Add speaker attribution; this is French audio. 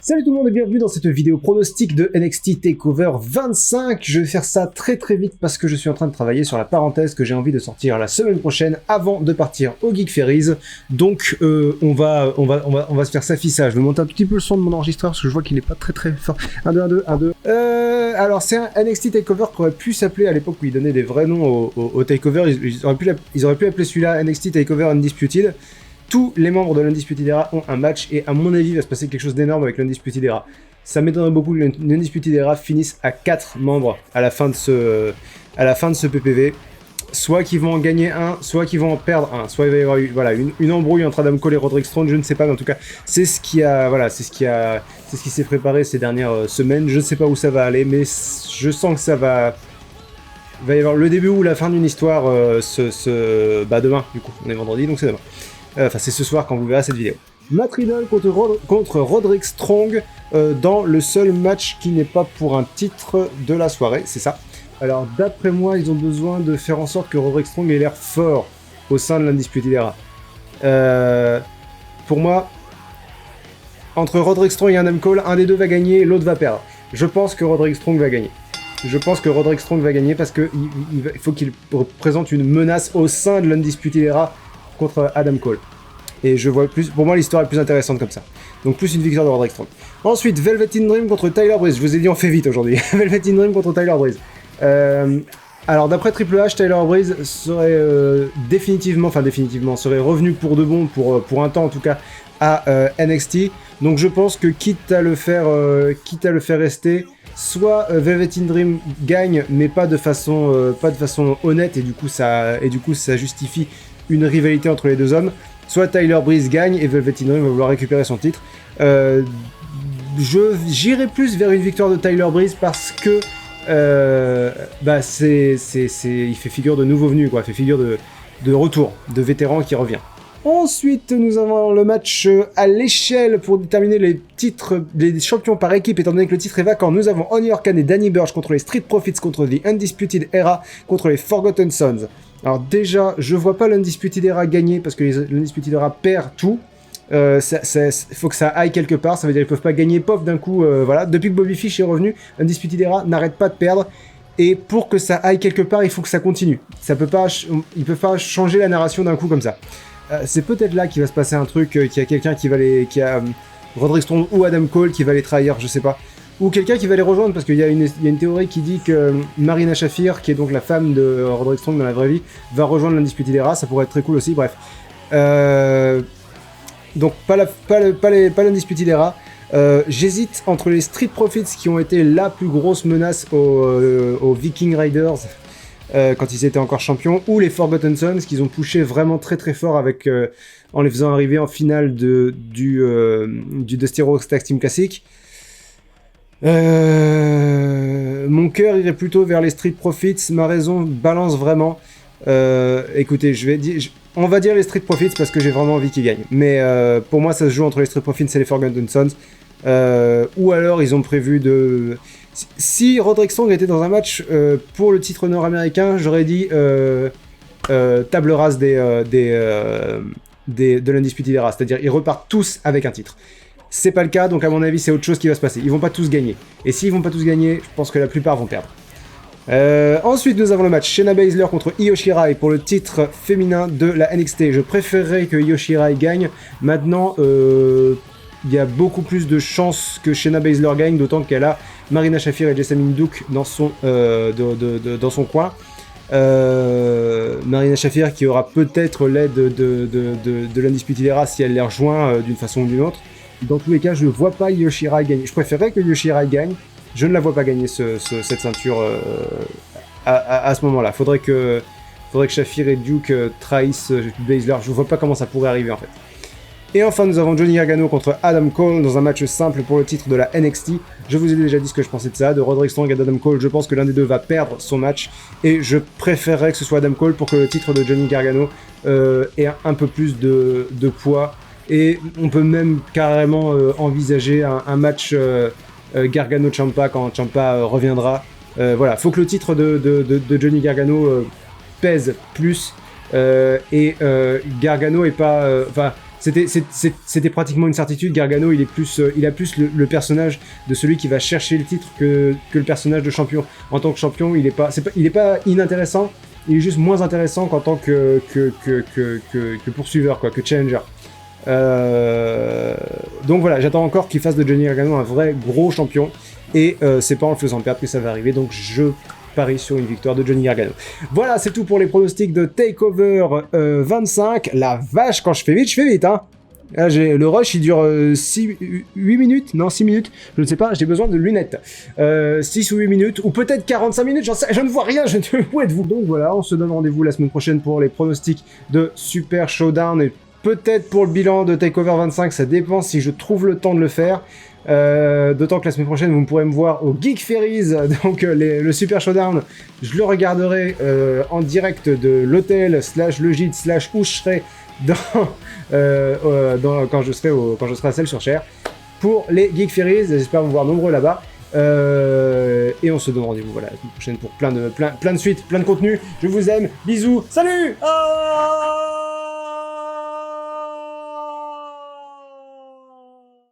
Speaker 1: Salut tout le monde et bienvenue dans cette vidéo pronostic de NXT TakeOver 25. Je vais faire ça très vite parce que je suis en train de travailler sur la parenthèse que j'ai envie de sortir la semaine prochaine avant de partir au Geek Ferries. Donc on va se faire ça fissage. Je vais monter un petit peu le son de mon enregistreur parce que je vois qu'il est pas très fort. 1, 2, 1, 2. Alors c'est un NXT TakeOver qui aurait pu s'appeler à l'époque où ils donnaient des vrais noms au TakeOver. Ils auraient pu appeler celui-là NXT TakeOver Undisputed. Tous les membres de l'Undisputed Era ont un match et à mon avis il va se passer quelque chose d'énorme avec l'Undisputed Era. Ça m'étonnerait beaucoup que l'Undisputed Era finisse à 4 membres à la fin de ce PPV. Soit qu'ils vont en gagner un, soit qu'ils vont en perdre un, soit il va y avoir une embrouille entre Adam Cole et Roderick Strong, je ne sais pas, mais en tout cas c'est ce qui s'est préparé ces dernières semaines. Je ne sais pas où ça va aller, mais je sens que ça va y avoir le début ou la fin d'une histoire demain, du coup on est vendredi donc c'est demain. Enfin, c'est ce soir quand vous verrez cette vidéo. Matt Riddle contre Roderick Strong dans le seul match qui n'est pas pour un titre de la soirée, c'est ça. Alors, d'après moi, ils ont besoin de faire en sorte que Roderick Strong ait l'air fort au sein de l'Undisputed Era. Pour moi, entre Roderick Strong et Adam Cole, un des deux va gagner, l'autre va perdre. Je pense que Roderick Strong va gagner. Parce qu'il faut qu'il représente une menace au sein de l'Undisputed Era contre Adam Cole. Et je vois plus, pour moi l'histoire est plus intéressante comme ça. Donc plus une victoire de Roderick Strong. Ensuite, Velvet in Dream contre Tyler Breeze. Je vous ai dit on fait vite aujourd'hui. Velvet in Dream contre Tyler Breeze. Alors d'après Triple H, Tyler Breeze serait définitivement serait revenu pour de bon, pour un temps en tout cas, à NXT. Donc je pense que quitte à le faire rester, soit Velvet in Dream gagne, mais pas de façon honnête, et du coup ça justifie une rivalité entre les deux hommes, soit Tyler Breeze gagne et Velvet in Dream va vouloir récupérer son titre. J'irai plus vers une victoire de Tyler Breeze parce que il fait figure de nouveau venu, quoi. Il fait figure de retour, de vétéran qui revient. Ensuite, nous avons le match à l'échelle pour déterminer les titres, les champions par équipe, étant donné que le titre est vacant. Nous avons Oney Lorcan et Danny Burch contre les Street Profits, contre The Undisputed Era, contre les Forgotten Sons. Alors déjà, je vois pas l'Undisputed Era gagner parce que l'Undisputed Era perd tout. Faut que ça aille quelque part, ça veut dire qu'ils peuvent pas gagner pof d'un coup. Voilà. Depuis que Bobby Fish est revenu, Undisputed Era n'arrête pas de perdre. Et pour que ça aille quelque part, il faut que ça continue. Ils peuvent pas changer la narration d'un coup comme ça. C'est peut-être là qu'il va se passer un truc, qu'il y a quelqu'un qui a Roderick Strong ou Adam Cole qui va les trahir, je sais pas. Ou quelqu'un qui va les rejoindre, parce qu'il y a une théorie qui dit que Marina Shafir, qui est donc la femme de Roderick Strong dans la vraie vie, va rejoindre l'Undisputed Era, ça pourrait être très cool aussi, bref. Donc pas l'Undisputed Era. J'hésite entre les Street Profits qui ont été la plus grosse menace aux Viking Raiders quand ils étaient encore champions, ou les Forgotten Sons qu'ils ont poussé vraiment très fort avec en les faisant arriver en finale du Dusty Rhodes Tag Team Classic. Mon cœur irait plutôt vers les Street Profits, ma raison balance vraiment. Écoutez, on va dire les Street Profits parce que j'ai vraiment envie qu'ils gagnent. Mais pour moi, ça se joue entre les Street Profits et les Forgotten Sons. Ou alors, ils ont prévu de... Si Roderick Strong était dans un match pour le titre nord-américain, j'aurais dit table rase de l'Undisputed Era. C'est-à-dire, ils repartent tous avec un titre. C'est pas le cas, donc à mon avis, c'est autre chose qui va se passer. Ils vont pas tous gagner. Et s'ils vont pas tous gagner, je pense que la plupart vont perdre. Ensuite, nous avons le match Shayna Baszler contre Io Shirai pour le titre féminin de la NXT. Je préférerais que Io Shirai gagne. Maintenant, il y a beaucoup plus de chances que Shayna Baszler gagne, d'autant qu'elle a Marina Shafir et Jessamine Duke dans son coin. Marina Shafir qui aura peut-être l'aide de l'Undisputed Era si elle les rejoint d'une façon ou d'une autre. Dans tous les cas, je ne vois pas Io Shirai gagner. Je préférerais que Io Shirai gagne. Je ne la vois pas gagner cette ceinture à ce moment-là. Faudrait que Shafir et Duke trahissent Baszler. Je ne vois pas comment ça pourrait arriver en fait. Et enfin, nous avons Johnny Gargano contre Adam Cole dans un match simple pour le titre de la NXT. Je vous ai déjà dit ce que je pensais de ça. De Roderick Strong et d'Adam Cole, je pense que l'un des deux va perdre son match. Et je préférerais que ce soit Adam Cole pour que le titre de Johnny Gargano ait un peu plus de poids. Et on peut même carrément envisager un match Gargano-Ciampa quand Ciampa reviendra. Voilà, faut que le titre de Johnny Gargano pèse plus. Et Gargano est pas... c'était pratiquement une certitude. Gargano, il a plus le personnage de celui qui va chercher le titre que le personnage de champion. En tant que champion, il est pas inintéressant, il est juste moins intéressant qu'en tant que poursuiveur, quoi, que challenger. Donc voilà, j'attends encore qu'il fasse de Johnny Gargano un vrai gros champion, et c'est pas en le faisant perdre que ça va arriver, donc je parie sur une victoire de Johnny Gargano. Voilà, c'est tout pour les pronostics de TakeOver 25. La vache, quand je fais vite, hein. Là, le rush, il dure 8 minutes, non 6 minutes, je ne sais pas, j'ai besoin de lunettes. 6 ou 8 minutes, ou peut-être 45 minutes, je ne vois rien, où êtes-vous? Donc voilà, on se donne rendez-vous la semaine prochaine pour les pronostics de Super Showdown, et peut-être pour le bilan de TakeOver 25, ça dépend si je trouve le temps de le faire. D'autant que la semaine prochaine, vous pourrez me voir au Geek Ferries, donc le Super Showdown, je le regarderai en direct de l'hôtel / le gîte / où je serai quand je serai à Celles-sur-Cher pour les Geek Ferries. J'espère vous voir nombreux là-bas. Et on se donne rendez-vous voilà, la semaine prochaine pour plein de suites, plein de contenu. Je vous aime, bisous, salut.